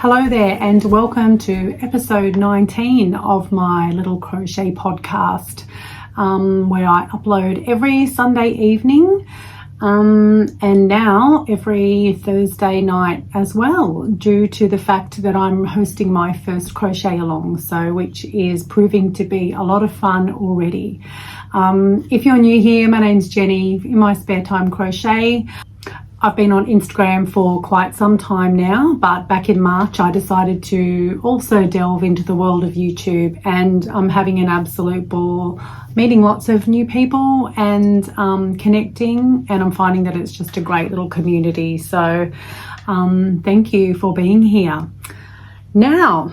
Hello there and welcome to episode 19 of my little crochet podcast where I upload every Sunday evening and now every Thursday night as well, due to the fact that I'm hosting my first crochet along, which is proving to be a lot of fun already. If you're new here, my name's Jenny, Inmysparetime Crochet. I've been on Instagram for quite some time now, but back in March I decided to also delve into the world of YouTube, and I'm having an absolute ball meeting lots of new people and connecting, and I'm finding that it's just a great little community. So thank you for being here. Now,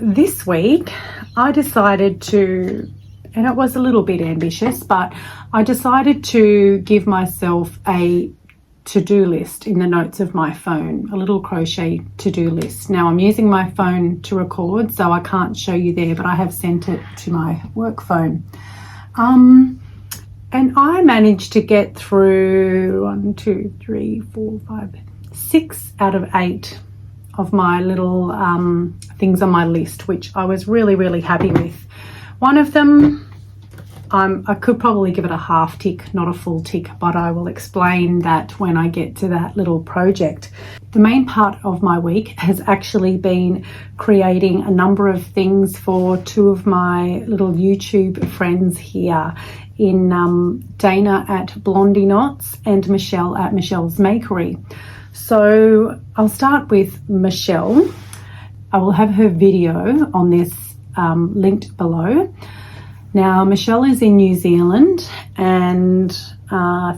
this week I decided to, and it was a little bit ambitious, but I decided to give myself a to-do list in the notes of my phone, a little crochet to-do list. Now I'm using my phone to record, so I can't show you there, but I have sent it to my work phone. And I managed to get through 6 out of 8 of my little things on my list, which I was really happy with. One of them, I could probably give it a half tick, not a full tick, but I will explain that when I get to that little project. The main part of my week has actually been creating a number of things for two of my little YouTube friends here, in Dana at Blondie Knots and Michelle at Michelle's Makery. So I'll start with Michelle. I will have her video on this linked below. Now, Michelle is in New Zealand and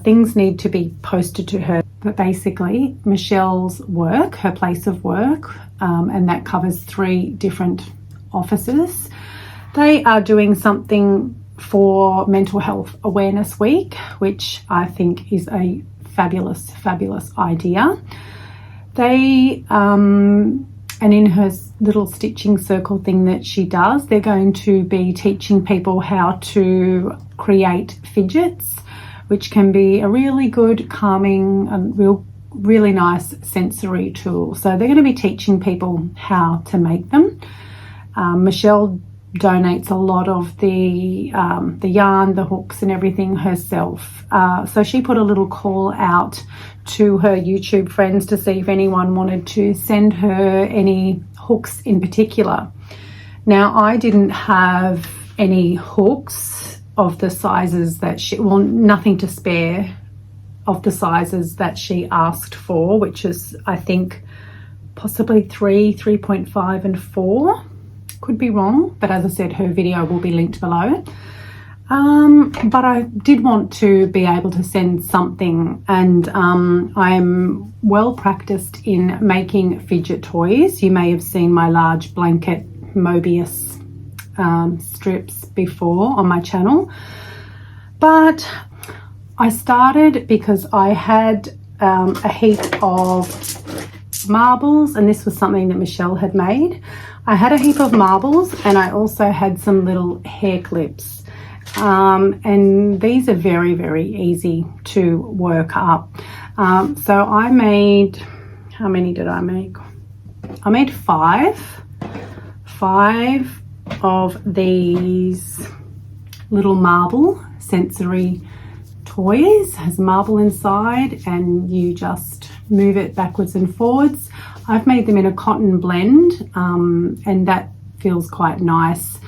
things need to be posted to her. But basically, Michelle's work, her place of work, and that covers 3 different offices, they are doing something for Mental Health Awareness Week, which I think is a fabulous idea. They and in her little stitching circle thing that she does, they're going to be teaching people how to create fidgets, which can be a really good calming and really nice sensory tool. So they're going to be teaching people how to make them. Michelle donates a lot of the yarn, the hooks and everything herself. So she put a little call out to her YouTube friends to see if anyone wanted to send her any hooks in particular. Now, I didn't have any hooks of the sizes that nothing to spare of the sizes that she asked for, which is, I think, possibly 3, 3.5 and 4. Could be wrong, but as I said, her video will be linked below. But I did want to be able to send something, and I'm well practiced in making fidget toys. You may have seen my large blanket Mobius strips before on my channel, but I started because I had a heap of marbles, and this was something that Michelle had made. I had a heap of marbles and I also had some little hair clips. And these are very easy to work up. So I made, how many did I make? I made 5 of these little marble sensory toys. Has marble inside and you just move it backwards and forwards. I've made them in a cotton blend and that feels quite nice.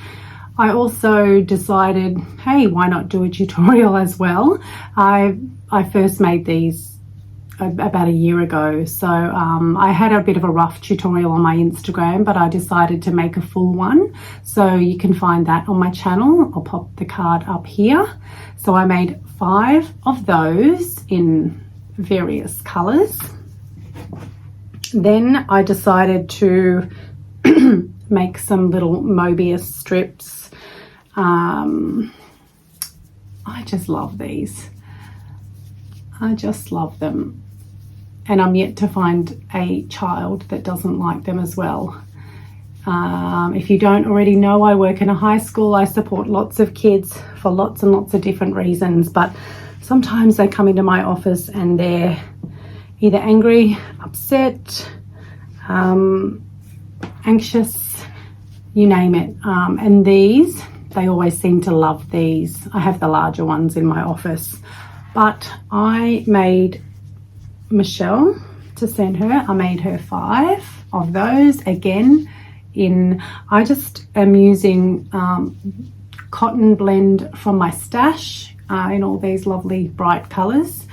I also decided, hey, why not do a tutorial as well? I first made these about a year ago, so I had a bit of a rough tutorial on my Instagram, but I decided to make a full one, so you can find that on my channel. I'll pop the card up here. So I made 5 of those in various colors. Then I decided to make some little Mobius strips. I just love these. I just love them. And I'm yet to find a child that doesn't like them as well. If you don't already know, I work in a high school. I support lots of kids for lots and lots of different reasons, but sometimes they come into my office and they're either angry, upset, anxious, you name it. And these, they always seem to love these. I have the larger ones in my office, but I made Michelle to send her. I made her 5 of those again I just am using cotton blend from my stash in all these lovely bright colors.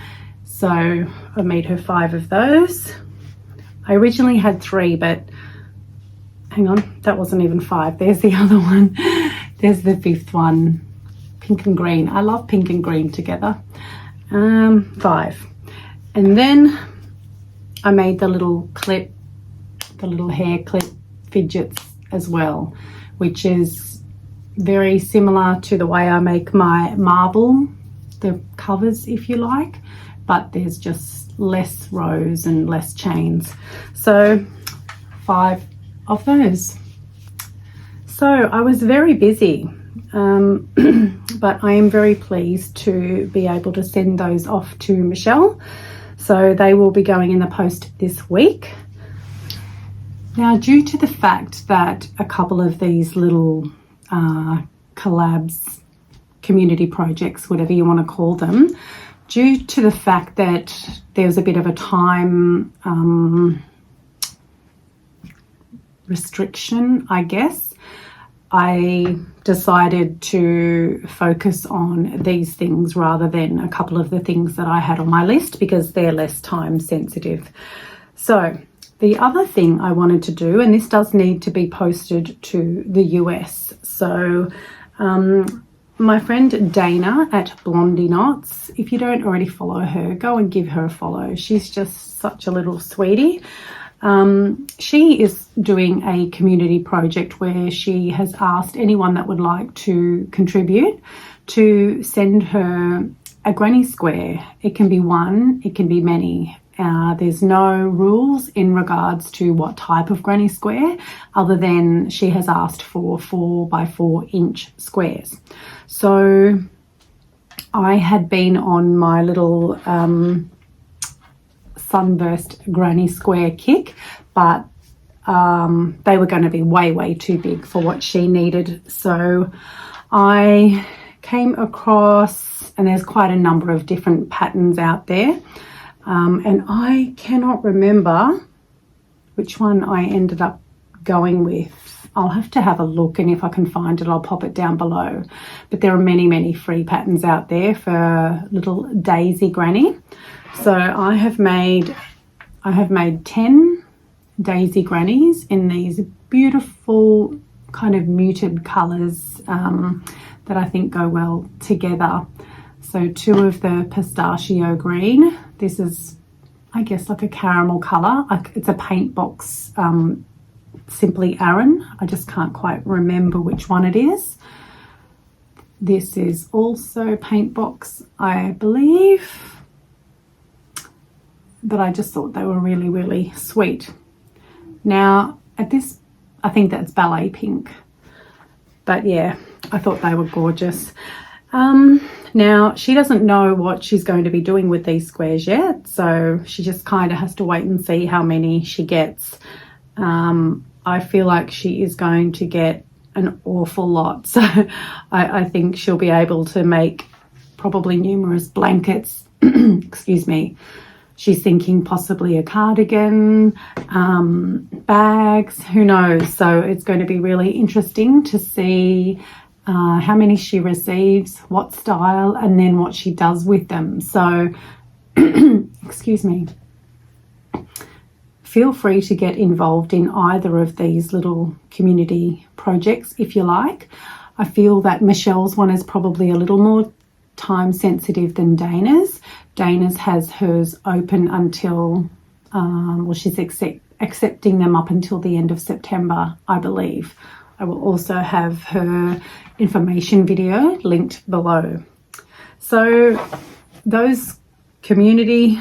So I made her 5 of those. I originally had 3, but hang on, that wasn't even 5. There's the other one. There's the 5th one, pink and green. I love pink and green together. 5. And then I made the little clip, the little hair clip fidgets as well, which is very similar to the way I make my marble, the covers if you like, but there's just less rows and less chains. So 5 of those. So I was very busy, but I am very pleased to be able to send those off to Michelle. So they will be going in the post this week. Now, due to the fact that a couple of these little collabs, community projects, whatever you want to call them, due to the fact that there's a bit of a time restriction, I guess, I decided to focus on these things rather than a couple of the things that I had on my list because they're less time sensitive. So the other thing I wanted to do, and this does need to be posted to the US. So my friend Dana at Blondie Knots, if you don't already follow her, go and give her a follow. She's just such a little sweetie. She is doing a community project where she has asked anyone that would like to contribute to send her a granny square. It can be one, it can be many. There's no rules in regards to what type of granny square, other than she has asked for 4 by 4 inch squares. So I had been on my little sunburst granny square kick, but they were going to be way too big for what she needed. So I came across, and there's quite a number of different patterns out there. And I cannot remember which one I ended up going with. I'll have to have a look, and if I can find it, I'll pop it down below. But there are many free patterns out there for little daisy granny. So I have made 10 daisy grannies in these beautiful kind of muted colors that I think go well together. So 2 of the pistachio green. This is, I guess, like a caramel color. It's a paint box, Simply Aran. I just can't quite remember which one it is. This is also paint box, I believe. But I just thought they were really sweet. Now, at this, I think that's ballet pink. But yeah, I thought they were gorgeous. Now, she doesn't know what she's going to be doing with these squares yet, so she just kind of has to wait and see how many she gets. I feel like she is going to get an awful lot, so I think she'll be able to make probably numerous blankets. Excuse me. She's thinking possibly a cardigan, bags, who knows. So it's going to be really interesting to see how many she receives, what style, and then what she does with them. So, excuse me. Feel free to get involved in either of these little community projects if you like. I feel that Michelle's one is probably a little more time sensitive than Dana's. Dana's has hers open until, well, she's accepting them up until the end of September, I believe. I will also have her information video linked below. So those community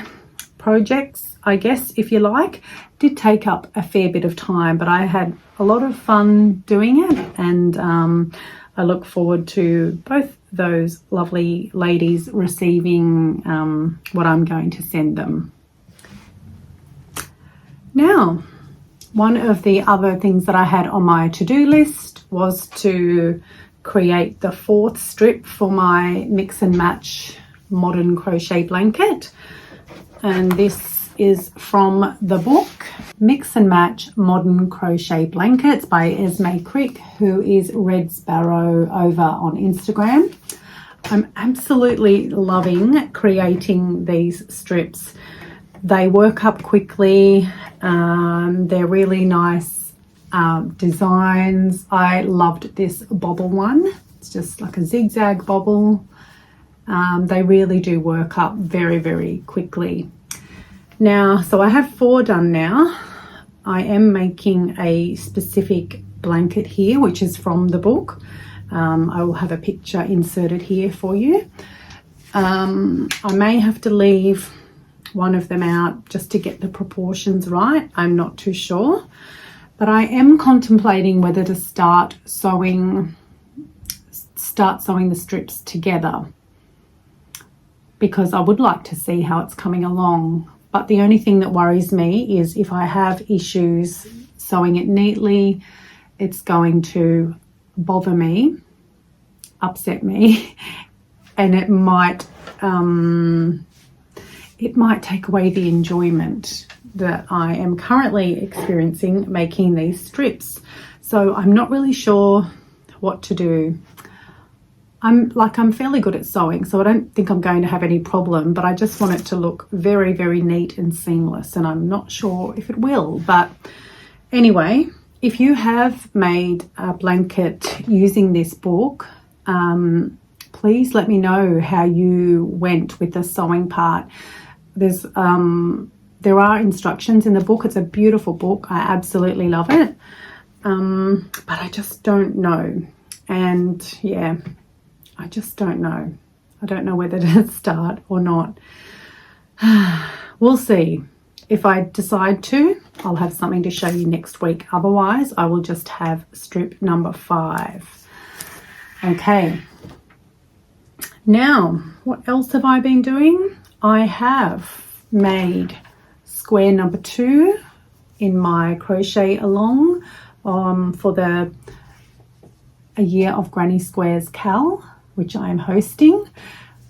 projects, I guess, if you like, did take up a fair bit of time, but I had a lot of fun doing it, and I look forward to both those lovely ladies receiving what I'm going to send them. Now, One of the other things that I had on my to-do list was to create the 4th strip for my mix and match modern crochet blanket, and this is from the book Mix and Match Modern Crochet Blankets by Esme Crick, who is Red Sparrow over on Instagram. I'm absolutely loving creating these strips. They work up quickly. They're really nice designs. I loved this bobble one. It's just like a zigzag bobble. They really do work up very, very quickly. Now, so I have 4 done now. I am making a specific blanket here, which is from the book. I will have a picture inserted here for you. I may have to leave one of them out just to get the proportions right. I'm not too sure, but I am contemplating whether to start sewing the strips together, because I would like to see how it's coming along. But the only thing that worries me is if I have issues sewing it neatly, it's going to bother me, upset me, and it might take away the enjoyment that I am currently experiencing making these strips. So I'm not really sure what to do. I'm fairly good at sewing, so I don't think I'm going to have any problem, but I just want it to look very, very neat and seamless, and I'm not sure if it will. But anyway, if you have made a blanket using this book, please let me know how you went with the sewing part. There are instructions in the book. It's a beautiful book. I absolutely love it. But I just don't know. And yeah, I just don't know. I don't know whether to start or not. We'll see. If I decide to, I'll have something to show you next week. Otherwise, I will just have strip number 5. Okay. Now, what else have I been doing? I have made square number 2 in my crochet along for a year of Granny Squares Cal, which I am hosting.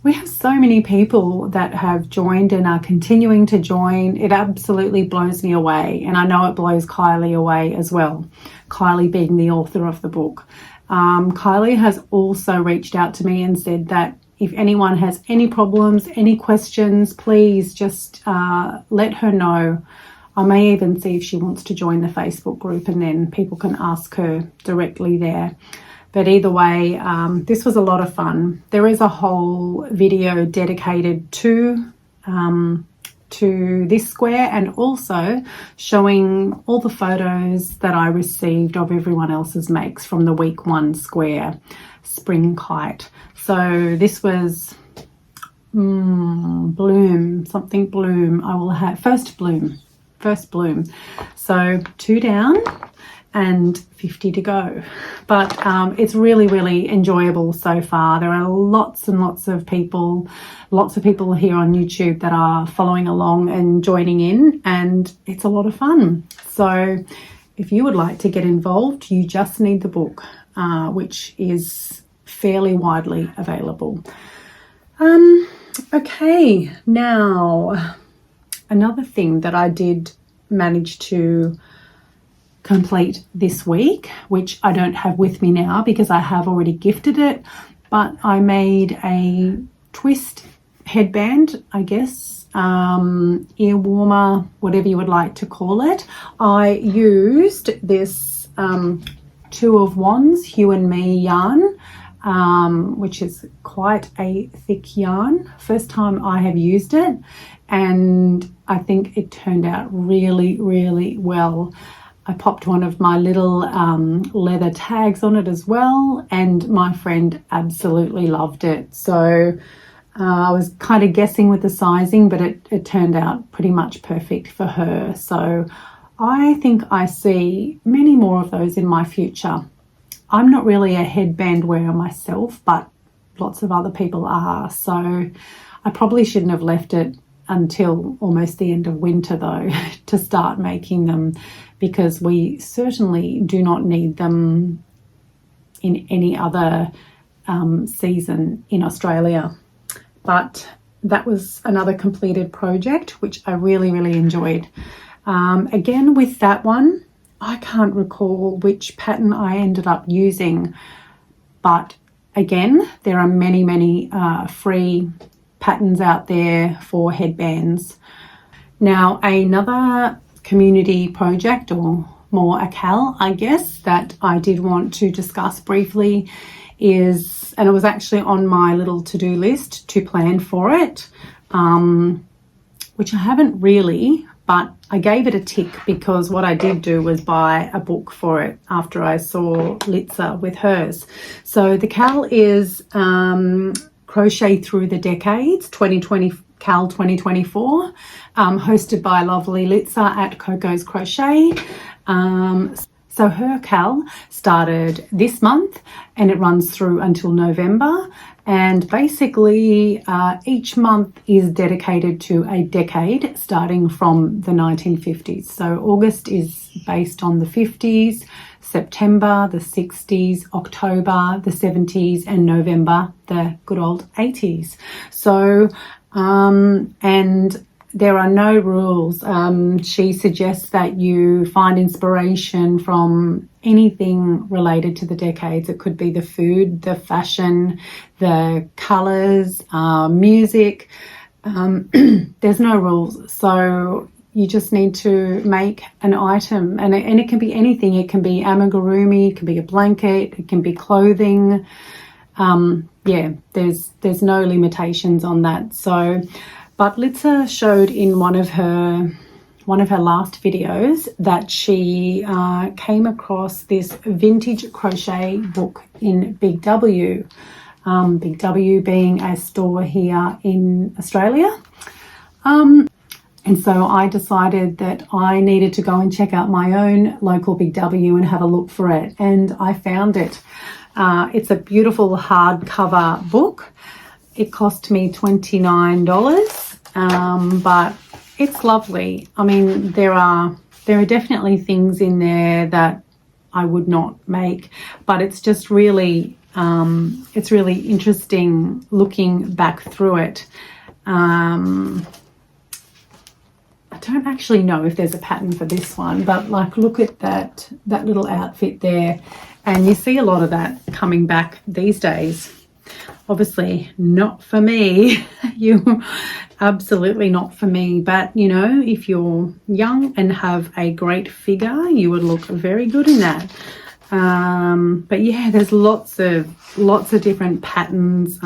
We have so many people that have joined and are continuing to join. It absolutely blows me away, and I know it blows Kylie away as well, Kylie being the author of the book. Kylie has also reached out to me and said that if anyone has any problems, any questions, please just let her know. I may even see if she wants to join the Facebook group, and then people can ask her directly there. But either way, this was a lot of fun. There is a whole video dedicated to this square, and also showing all the photos that I received of everyone else's makes from the week 1 square spring kite. So this was bloom. I will have first bloom. So 2 down and 50 to go, but it's really, really enjoyable so far. There are lots and lots of people here on YouTube that are following along and joining in, and it's a lot of fun. So if you would like to get involved, you just need the book, which is fairly widely available. Okay, now another thing that I did manage to complete this week, which I don't have with me now because I have already gifted it, but I made a twist headband, I guess, ear warmer, whatever you would like to call it. I used this 2 of Wands Hue and Me yarn, which is quite a thick yarn. First time I have used it, and I think it turned out really, really well. I popped one of my little leather tags on it as well, and my friend absolutely loved it. So I was kind of guessing with the sizing, but it turned out pretty much perfect for her. So I think I see many more of those in my future. I'm not really a headband wearer myself, but lots of other people are. So I probably shouldn't have left it until almost the end of winter though to start making them, because we certainly do not need them in any other season in Australia. But that was another completed project which I really, really enjoyed. Again, with that one, I can't recall which pattern I ended up using, but again, there are many, many free patterns out there for headbands. Now, another community project, or more a cal, I guess, that I did want to discuss briefly is, and it was actually on my little to-do list to plan for it, which I haven't really, but I gave it a tick because what I did do was buy a book for it after I saw Litza with hers. So the cal is Crochet Through the Decades 2020 Cal 2024, hosted by lovely Litza at Coco's Crochet. So her cal started this month and it runs through until November. And basically each month is dedicated to a decade starting from the 1950s. So August is based on the 50s, September the 60s, October the 70s, and November the good old 80s. So, and there are no rules. She suggests that you find inspiration from anything related to the decades. It could be the food, the fashion, the colours, music. There's no rules. So you just need to make an item, and it can be anything. It can be amigurumi, it can be a blanket, it can be clothing. Yeah, there's no limitations on that. So, but Litza showed in one of her last videos that she came across this vintage crochet book in Big W. Big W being a store here in Australia. And so I decided that I needed to go and check out my own local Big W and have a look for it. And I found it. It's a beautiful hardcover book. It cost me $29, but it's lovely. I mean, there are definitely things in there that I would not make, but it's just really, it's really interesting looking back through it. I don't actually know if there's a pattern for this one, but like, look at that little outfit there, and you see a lot of that coming back these days. Obviously not for me. You absolutely not for me, but you know, if you're young and have a great figure, you would look very good in that. But yeah, there's lots of different patterns,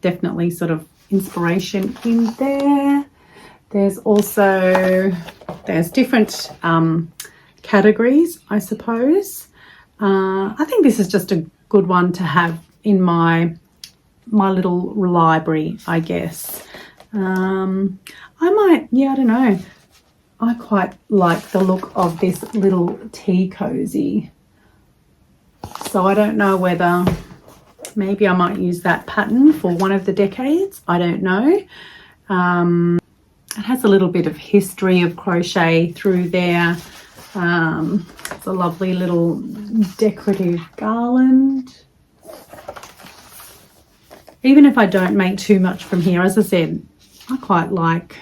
definitely sort of inspiration in there. There's also, there's different categories, I suppose. I think this is just a good one to have in my little library, I guess. I might, yeah, I don't know. I quite like the look of this little tea cozy. So I don't know whether maybe I might use that pattern for one of the decades. I don't know. It has a little bit of history of crochet through there. It's a lovely little decorative garland. Even if I don't make too much from here, as I said, I quite like,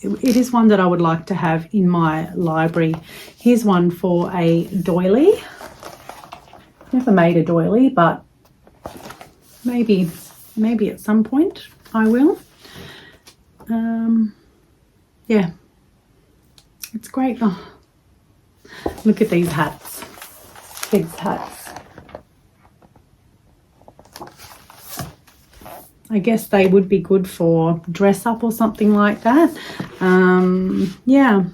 it is one that I would like to have in my library. Here's one for a doily. Never made a doily, but maybe at some point I will. Yeah, it's great. Oh, look at these hats, kids' hats. I guess they would be good for dress up or something like that. Yeah,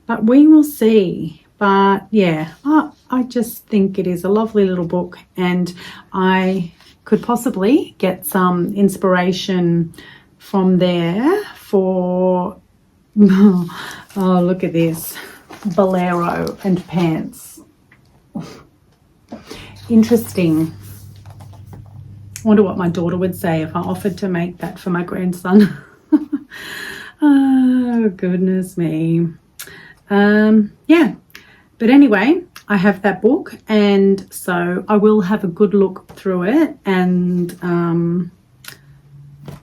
but we will see. But yeah, I just think it is a lovely little book, and I could possibly get some inspiration from there for, oh, look at this, bolero and pants. Interesting. wonder what my daughter would say if I offered to make that for my grandson. Oh, goodness me. Yeah, but anyway, I have that book, and so I will have a good look through it and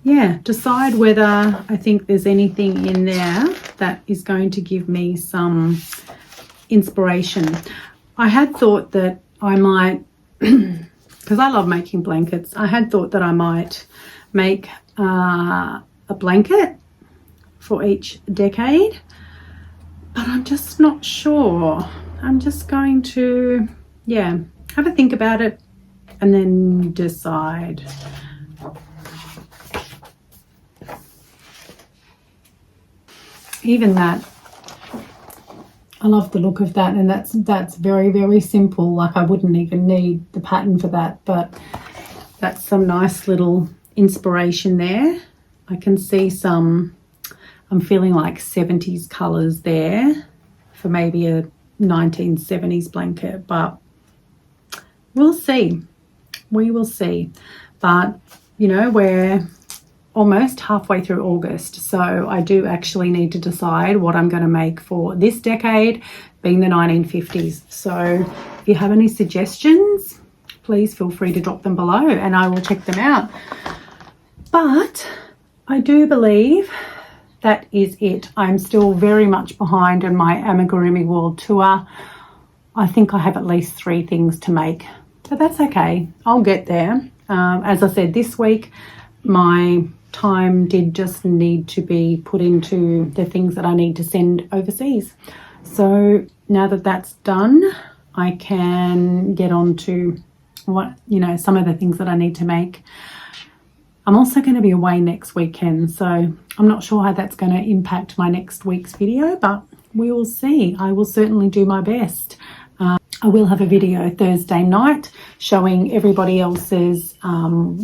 yeah, decide whether I think there's anything in there that is going to give me some inspiration. I had thought that I might, because I love making blankets, I had thought that I might make a blanket for each decade, but I'm just not sure. I'm just going to, yeah, have a think about it and then decide. Even that, I love the look of that, and that's very, very simple. Like I wouldn't even need the pattern for that, but that's some nice little inspiration there. I can see some, I'm feeling like 70s colours there for maybe a 1970s blanket, but we'll see. We will see. But, you know, we're almost halfway through August, so I do actually need to decide what I'm going to make for this decade, being the 1950s. So if you have any suggestions, please feel free to drop them below and I will check them out. But I do believe that is it. I'm still very much behind on my Amigurumi World Tour. I think I have at least 3 things to make, but that's okay. I'll get there. As I said, this week my time did just need to be put into the things that I need to send overseas. So now that that's done, I can get on to what, you know, some of the things that I need to make. I'm also going to be away next weekend, so I'm not sure how that's going to impact my next week's video, but we will see. I will certainly do my best. I will have a video Thursday night showing everybody else's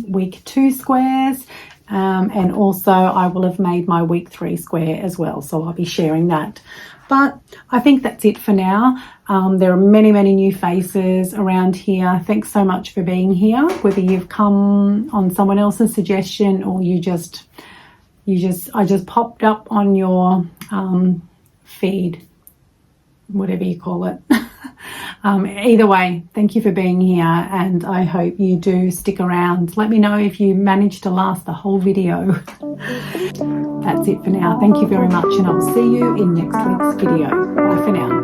week 2 squares, and also I will have made my week 3 square as well, so I'll be sharing that. But I think that's it for now. There are many, many new faces around here. Thanks so much for being here, whether you've come on someone else's suggestion or I just popped up on your feed, whatever you call it. Either way, thank you for being here, and I hope you do stick around. Let me know if you managed to last the whole video. That's it for now. Thank you very much, and I'll see you in next week's video. Bye for now.